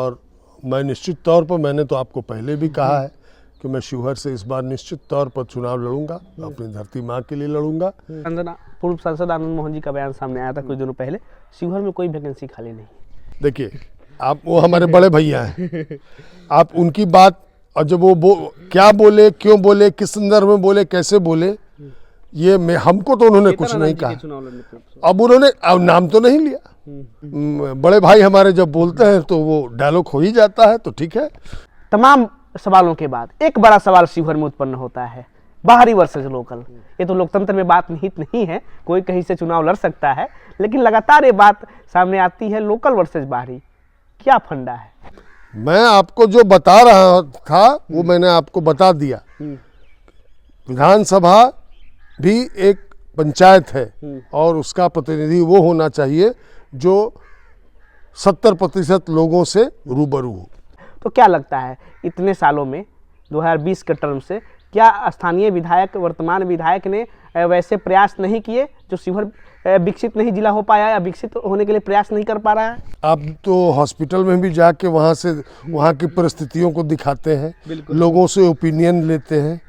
और मैं निश्चित तौर पर, मैंने तो आपको पहले भी कहा है कि मैं शिवहर से इस बार निश्चित तौर पर चुनाव लड़ूंगा, अपनी धरती माँ के लिए लड़ूंगा। पूर्व सांसद आनंद मोहन जी का बयान सामने आया था कुछ दिनों पहले, शिवहर में कोई वैकेंसी खाली नहीं। देखिए, आप वो हमारे बड़े भैया हैं, आप उनकी बात, और जब वो क्या बोले, क्यों बोले, किस संदर्भ में बोले, कैसे बोले, ये मैं, हमको तो उन्होंने कुछ नहीं कहा। अब उन्होंने नाम तो नहीं लिया। बड़े भाई हमारे जब बोलते हैं तो वो डायलॉग हो ही जाता है, तो ठीक है। तमाम सवालों के बाद एक बड़ा सवाल शिवहर में उत्पन्न होता है, बाहरी वर्सेस लोकल। ये तो लोकतंत्र में बात निहित नहीं है, कोई कहीं से चुनाव लड़ सकता है, लेकिन लगातार ये बात सामने आती है, लोकल वर्सेस बाहरी। क्या फंडा है? मैं आपको जो बता रहा था वो मैंने आपको बता दिया। विधानसभा भी एक पंचायत है और उसका प्रतिनिधि वो होना चाहिए जो 70% लोगों से रूबरू हो। तो क्या लगता है इतने सालों में 2020 के टर्म से क्या स्थानीय विधायक, वर्तमान विधायक ने वैसे प्रयास नहीं किए जो शिवहर विकसित नहीं जिला हो पाया या विकसित होने के लिए प्रयास नहीं कर पा रहा है? आप तो हॉस्पिटल में भी जाके वहाँ की परिस्थितियों को दिखाते हैं, लोगों से ओपिनियन लेते हैं।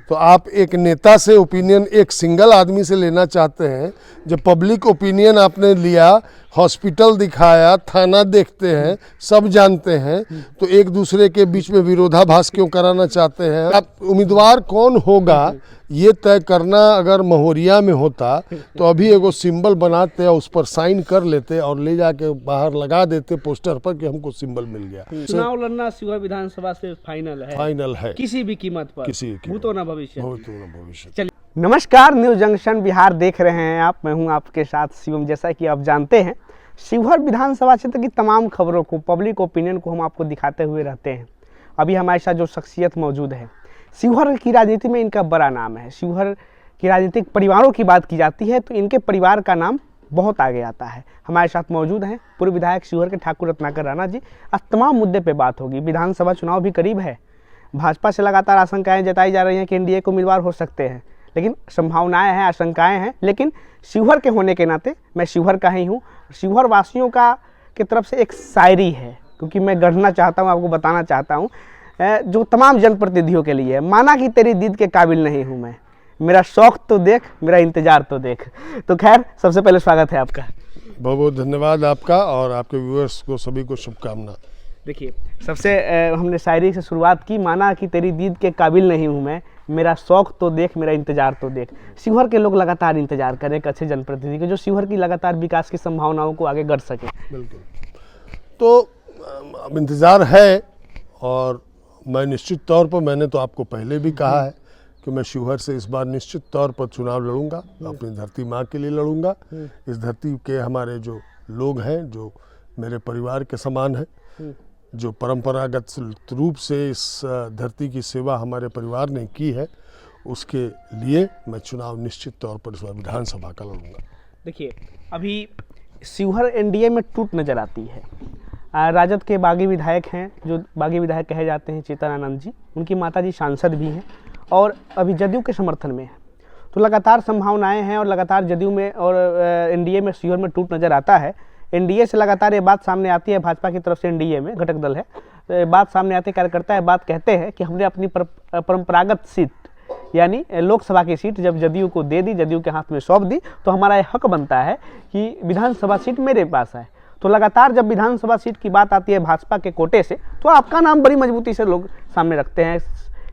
तो आप एक नेता से ओपिनियन एक सिंगल आदमी से लेना चाहते हैं? जब पब्लिक ओपिनियन आपने लिया, हॉस्पिटल दिखाया, थाना देखते हैं, सब जानते हैं, तो एक दूसरे के बीच में विरोधाभास क्यों कराना चाहते हैं? आप उम्मीदवार कौन होगा ये तय करना अगर महोरिया में होता तो अभी एगो सिंबल बनाते और उस पर साइन कर लेते और ले जाके बाहर लगा देते पोस्टर पर कि हमको सिंबल मिल गया। चुनाव लड़ना शिवहर विधानसभा से फाइनल है किसी भी कीमत पर, भूतो न भविष्य। चलिए, नमस्कार, न्यूज जंक्शन बिहार देख रहे हैं आप, मैं हूं आपके साथ शिवम। जैसा कि आप जानते हैं, शिवहर विधानसभा क्षेत्र की तमाम खबरों को, पब्लिक ओपिनियन को हम आपको दिखाते हुए रहते हैं। अभी हमारे साथ जो शख्सियत मौजूद है, शिवहर की राजनीति में इनका बड़ा नाम है। शिवहर की राजनीतिक परिवारों की बात की जाती है तो इनके परिवार का नाम बहुत आगे आता है। हमारे साथ मौजूद हैं पूर्व विधायक शिवहर के ठाकुर रत्नाकर राणा जी। आज तमाम मुद्दे पे बात होगी। विधानसभा चुनाव भी करीब है, भाजपा से लगातार आशंकाएं जताई जा रही हैं कि एनडीए को उम्मीदवार हो सकते हैं, लेकिन संभावनाएं हैं, आशंकाएं हैं। लेकिन शिवहर के होने के नाते मैं शिवहर का ही हूँ। शिवहर वासियों का की तरफ से एक शायरी है, क्योंकि मैं गढ़ना चाहता हूँ, आपको बताना चाहता हूँ, जो तमाम जनप्रतिनिधियों के लिए है। माना कि तेरी दीद के काबिल नहीं हूँ मैं, मेरा शौक तो देख, मेरा इंतजार तो देख। तो खैर, सबसे पहले स्वागत है आपका। बहुत बहुत धन्यवाद आपका और आपके व्यूअर्स को सभी को शुभकामना। देखिए, सबसे हमने शायरी से शुरुआत की, माना कि तेरी दीद के काबिल नहीं हूँ मैं, मेरा शौक तो देख, मेरा इंतजार तो देख। शिवहर के लोग लगातार इंतजार करें एक अच्छे जनप्रतिनिधि के, जो शिवहर की लगातार विकास की संभावनाओं को आगे बढ़ सके। बिल्कुल, तो अब इंतज़ार है और मैं निश्चित तौर पर, मैंने तो आपको पहले भी कहा है कि मैं शिवहर से इस बार निश्चित तौर पर चुनाव लड़ूंगा, अपनी धरती माँ के लिए लड़ूंगा। इस धरती के हमारे जो लोग हैं, जो मेरे परिवार के समान हैं, जो परंपरागत रूप से इस धरती की सेवा हमारे परिवार ने की है, उसके लिए मैं चुनाव निश्चित तौर पर इस बार विधानसभा का लड़ूंगा। देखिए, अभी शिवहर एनडीए में टूट नजर आती है। राजद के बागी विधायक हैं, जो बागी विधायक कहे जाते हैं, चेतन आनंद जी, उनकी माताजी सांसद भी हैं और अभी जदयू के समर्थन में है। तो लगातार संभावनाएं हैं और लगातार जदयू में और एनडीए में शिवहर में टूट नजर आता है। एनडीए से लगातार ये बात सामने आती है, भाजपा की तरफ से एनडीए में घटक दल है, तो बात सामने आती है, कार्यकर्ता ये बात कहते हैं कि हमने अपनी परंपरागत सीट यानी लोकसभा की सीट जब जदयू को दे दी, जदयू के हाथ में सौंप दी, तो हमारा ये हक बनता है कि विधानसभा सीट मेरे पास है। तो लगातार जब विधानसभा सीट की बात आती है भाजपा के कोटे से, तो आपका नाम बड़ी मजबूती से लोग सामने रखते हैं,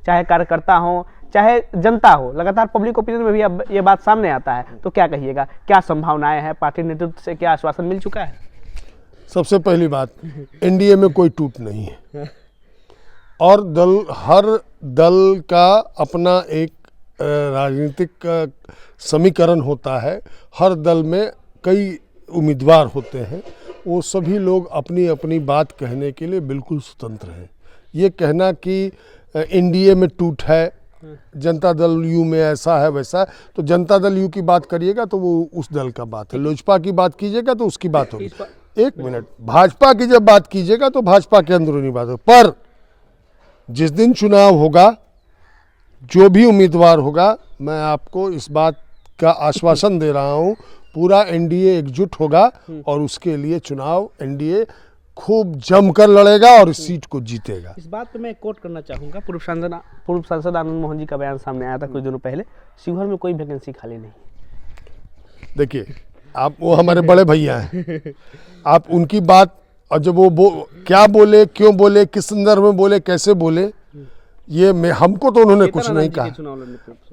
चाहे कार्यकर्ता हो, चाहे जनता हो। लगातार पब्लिक ओपिनियन में भी अब ये बात सामने आता है। तो क्या कहिएगा, क्या संभावनाएं हैं? पार्टी नेतृत्व से क्या आश्वासन मिल चुका है? सबसे पहली बात, एनडीए में कोई टूट नहीं है और हर दल का अपना एक राजनीतिक समीकरण होता है। हर दल में कई उम्मीदवार होते हैं, वो सभी लोग अपनी अपनी बात कहने के लिए बिल्कुल स्वतंत्र हैं। ये कहना कि एनडीए में टूट है, जनता दल यू में ऐसा है वैसा है, तो जनता दल यू की बात करिएगा तो वो उस दल का बात है, लोजपा की बात कीजिएगा तो उसकी बात होगी। एक मिनट, भाजपा की जब बात कीजिएगा तो भाजपा के अंदरूनी बात होगी। पर जिस दिन चुनाव होगा, जो भी उम्मीदवार होगा, मैं आपको इस बात का आश्वासन दे रहा हूँ, पूरा एनडीए एकजुट होगा और उसके लिए चुनाव एनडीए खूब जमकर लड़ेगा और इस सीट को जीतेगा। इस बात पे मैं कोट करना चाहूँगा, पूर्व सांसद आनंद मोहन जी का बयान सामने आया था कुछ दिनों पहले, शिवहर में कोई वैकेंसी खाली नहीं। देखिए आप, वो हमारे बड़े भैया हैं, आप उनकी बात, और जब वो क्या बोले, क्यों बोले, किस संदर्भ में बोले, कैसे बोले, ये हमको तो उन्होंने कुछ नहीं कहा।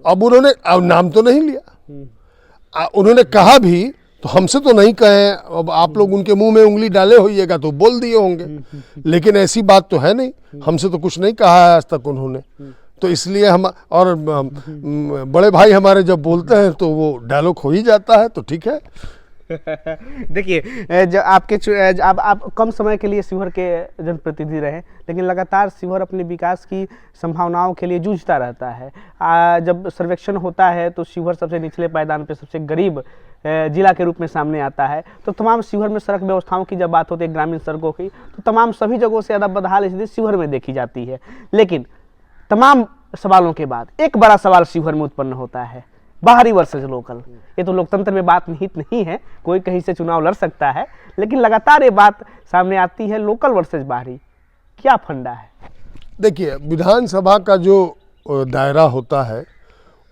अब उन्होंने नाम तो नहीं लिया, उन्होंने कहा भी तो हमसे तो नहीं कहे। अब आप लोग उनके मुंह में उंगली डाले होइएगा तो बोल दिए होंगे, लेकिन ऐसी बात तो है नहीं, हमसे तो कुछ नहीं कहा है आज तक उन्होंने। तो इसलिए हम, और बड़े भाई हमारे जब बोलते हैं तो वो डायलॉग हो ही जाता है, तो ठीक है। देखिए, जब आप कम समय के लिए शिवहर के जनप्रतिनिधि रहे, लेकिन लगातार शिवहर अपने विकास की संभावनाओं के लिए जूझता रहता है। जब सर्वेक्षण होता है तो शिवहर सबसे निचले पायदान पे सबसे गरीब जिला के रूप में सामने आता है। तो तमाम शिवहर में सड़क व्यवस्थाओं की जब बात होती है, ग्रामीण सड़कों की, तो तमाम सभी जगहों से ज़्यादा बदहाल स्थिति शिवहर में देखी जाती है। लेकिन तमाम सवालों के बाद एक बड़ा सवाल शिवहर में उत्पन्न होता है, बाहरी वर्सेस लोकल। ये तो लोकतंत्र में बात निहित नहीं है, कोई कहीं से चुनाव लड़ सकता है, लेकिन लगातार ये बात सामने आती है, लोकल वर्सेस बाहरी। क्या फंडा है? देखिए, विधानसभा का जो दायरा होता है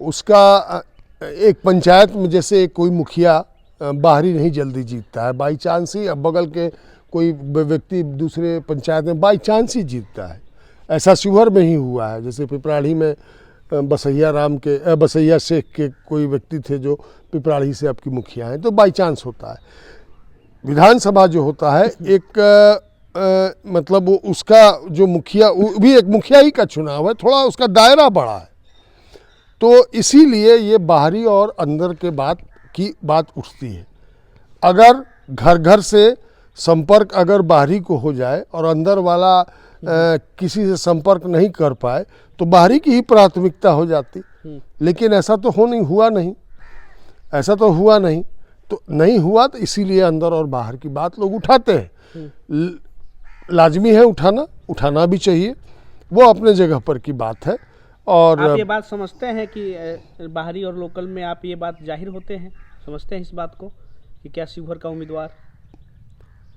उसका, एक पंचायत में जैसे कोई मुखिया बाहरी नहीं जल्दी जीतता है, बाई चांस ही, अब बगल के कोई व्यक्ति दूसरे पंचायत में बाई चांस ही जीतता है। ऐसा शिवहर में ही हुआ है। जैसे पिपराड़ी में बसैया शेख के कोई व्यक्ति थे जो पिपराड़ी से आपकी मुखिया हैं, तो बाई चांस होता है। विधानसभा जो होता है एक मतलब वो उसका जो मुखिया, वो भी एक मुखिया ही का चुनाव है, थोड़ा उसका दायरा बड़ा है, तो इसीलिए ये बाहरी और अंदर के बात उठती है। अगर घर घर से संपर्क अगर बाहरी को हो जाए और अंदर वाला किसी से संपर्क नहीं कर पाए तो बाहरी की ही प्राथमिकता हो जाती। लेकिन ऐसा तो हुआ नहीं, ऐसा तो हुआ नहीं, तो नहीं हुआ, तो इसीलिए अंदर और बाहर की बात लोग उठाते हैं। लाजमी है उठाना भी चाहिए, वो अपने जगह पर की बात है। और आप ये बात समझते हैं कि बाहरी और लोकल में आप ये बात जाहिर होते हैं, समझते हैं इस बात को कि क्या शिवहर का उम्मीदवार,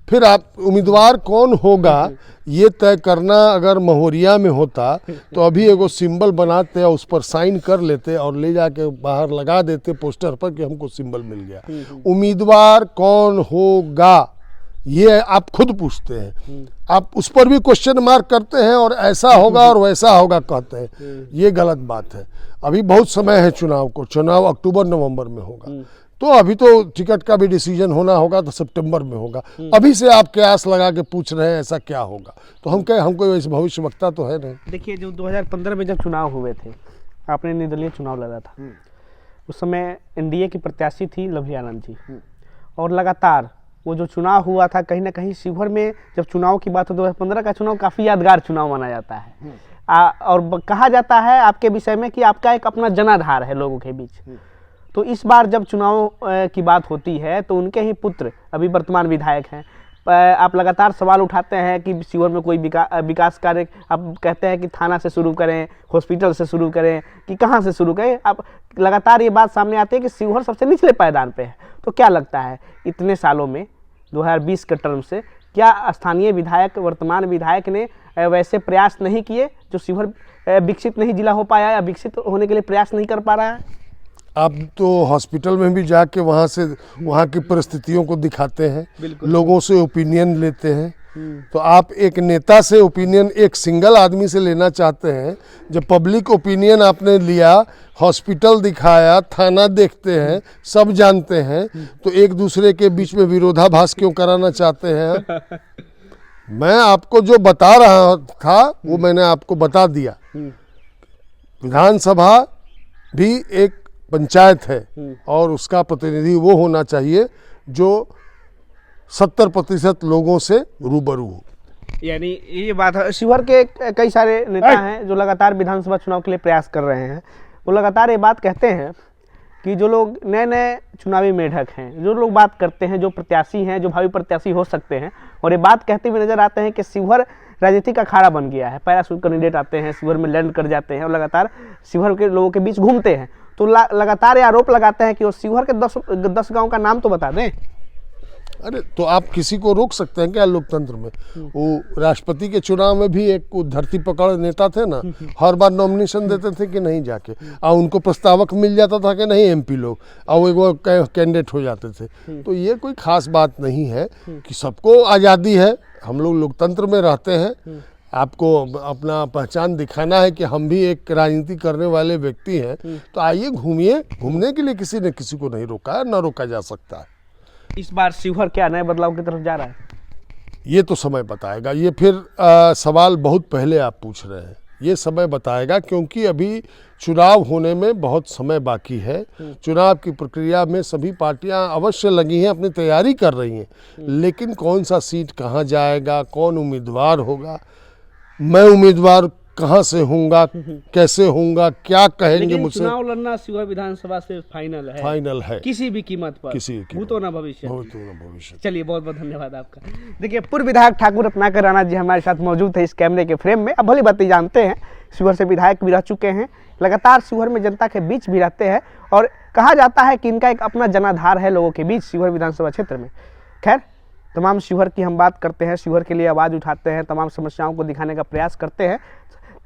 फिर आप उम्मीदवार कौन होगा ये तय करना अगर महोरिया में होता तो अभी एगो सिंबल बनाते और उस पर साइन कर लेते और ले जाके बाहर लगा देते पोस्टर पर कि हमको सिंबल मिल गया। उम्मीदवार कौन होगा ये आप खुद पूछते हैं, आप उस पर भी क्वेश्चन मार्क करते हैं और ऐसा होगा और वैसा होगा कहते हैं, ये गलत बात है। अभी बहुत समय है चुनाव को, चुनाव अक्टूबर नवंबर में होगा, तो अभी तो टिकट का भी डिसीजन होना होगा तो सितंबर में होगा। अभी से आप कयास लगा के पूछ रहे हैं ऐसा क्या होगा, तो हमको वैसे भविष्यवक्ता तो है नहीं। देखिए, जो 2015 में जब चुनाव हुए थे, आपने निर्दलीय चुनाव लड़ा था, उस समय एनडीए की प्रत्याशी थी लवली आनंद जी, और लगातार वो जो चुनाव हुआ था, कहीं ना कहीं शिवहर में जब चुनाव की बात हो, 2015 का चुनाव काफ़ी यादगार चुनाव माना जाता है। और कहा जाता है आपके विषय में कि आपका एक अपना जनाधार है लोगों के बीच। तो इस बार जब चुनाव की बात होती है तो उनके ही पुत्र अभी वर्तमान विधायक हैं, आप लगातार सवाल उठाते हैं कि शिवहर में कोई विकास कार्य, आप कहते हैं कि थाना से शुरू करें, हॉस्पिटल से शुरू करें, कि कहाँ से शुरू करें। आप लगातार ये बात सामने आती है कि शिवहर सबसे निचले पायदान पे है। तो क्या लगता है इतने सालों में 2020 के टर्म से क्या स्थानीय विधायक, वर्तमान विधायक ने वैसे प्रयास नहीं किए जो शिवहर विकसित नहीं जिला हो पाया या विकसित होने के लिए प्रयास नहीं कर पा रहा है? आप तो हॉस्पिटल में भी जाके वहाँ की परिस्थितियों को दिखाते हैं, लोगों से ओपिनियन लेते हैं। तो आप एक नेता से ओपिनियन एक सिंगल आदमी से लेना चाहते हैं, जब पब्लिक ओपिनियन आपने लिया, हॉस्पिटल दिखाया, थाना देखते हैं, सब जानते हैं, तो एक दूसरे के बीच में विरोधाभास क्यों कराना चाहते हैं? मैं आपको जो बता रहा था वो मैंने आपको बता दिया। विधानसभा भी एक पंचायत है और उसका प्रतिनिधि वो होना चाहिए जो 70% लोगों से रूबरू हो। यानी ये बात है। शिवहर के कई सारे नेता हैं जो लगातार विधानसभा चुनाव के लिए प्रयास कर रहे हैं, वो लगातार ये बात कहते हैं कि जो लोग नए नए चुनावी मेढक हैं, जो लोग बात करते हैं, जो प्रत्याशी हैं, जो भावी प्रत्याशी हो सकते हैं, और ये बात कहते हुए नजर आते हैं कि शिवहर राजनीतिक अखाड़ा बन गया है। पैराशूट कैंडिडेट आते हैं, शिवहर में लैंड कर जाते हैं और लगातार शिवहर के लोगों के बीच घूमते हैं। तो लगातार ये आरोप लगाते हैं कि वो शिवहर के 10 गांव का नाम तो बता दें। अरे तो आप किसी को रोक सकते हैं क्या लोकतंत्र में? वो राष्ट्रपति के चुनाव में भी एक धरती पकड़ नेता थे ना, हर बार नॉमिनेशन देते थे कि नहीं जाके, और उनको प्रस्तावक मिल जाता था कि नहीं एमपी लोग, और वो कैंडिडेट हो जाते थे। तो ये कोई खास बात नहीं है कि सबको आज़ादी है, हम लोग लोकतंत्र में रहते हैं। आपको अपना पहचान दिखाना है कि हम भी एक राजनीति करने वाले व्यक्ति हैं, तो आइए घूमिए, घूमने के लिए किसी ने किसी को नहीं रोका है, ना रोका जा सकता है। इस बार शिवहर क्या नए बदलाव की तरफ जा रहा है? ये तो समय बताएगा, ये फिर सवाल बहुत पहले आप पूछ रहे हैं, ये समय बताएगा, क्योंकि अभी चुनाव होने में बहुत समय बाकी है। चुनाव की प्रक्रिया में सभी पार्टियां अवश्य लगी हैं, अपनी तैयारी कर रही हैं, लेकिन कौन सा सीट कहाँ जाएगा, कौन उम्मीदवार होगा, मैं उम्मीदवार कहाँ से होऊंगा, कैसे होऊंगा, क्या कहेंगे मुझसे। चुनाव लड़ना शिवहर विधानसभा से फाइनल है किसी भी कीमत पर, भूतो ना भविष्य। चलिए बहुत बहुत धन्यवाद आपका। देखिए, पूर्व विधायक ठाकुर रत्नाकर राणा जी हमारे साथ मौजूद है इस कैमरे के फ्रेम में। अब भली बात जानते हैं, शिवहर से विधायक भी रह चुके हैं, लगातार शिवहर में जनता के बीच भी रहते हैं, और कहा जाता है कि इनका एक अपना जनाधार है लोगों के बीच शिवहर विधानसभा क्षेत्र में। खैर, तमाम शिवहर की हम बात करते हैं, शिवहर के लिए आवाज़ उठाते हैं, तमाम समस्याओं को दिखाने का प्रयास करते हैं।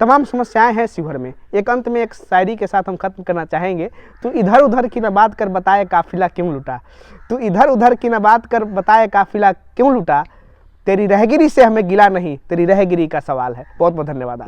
तमाम समस्याएं हैं शिवहर में। एक अंत में एक शायरी के साथ हम खत्म करना चाहेंगे। तू इधर उधर की न बात कर बताए काफिला क्यों लुटा, तू इधर उधर की न बात कर बताए काफिला क्यों लुटा, तेरी रहगिरी से हमें गिला नहीं, तेरी रहगिरी का सवाल है। बहुत बहुत धन्यवाद।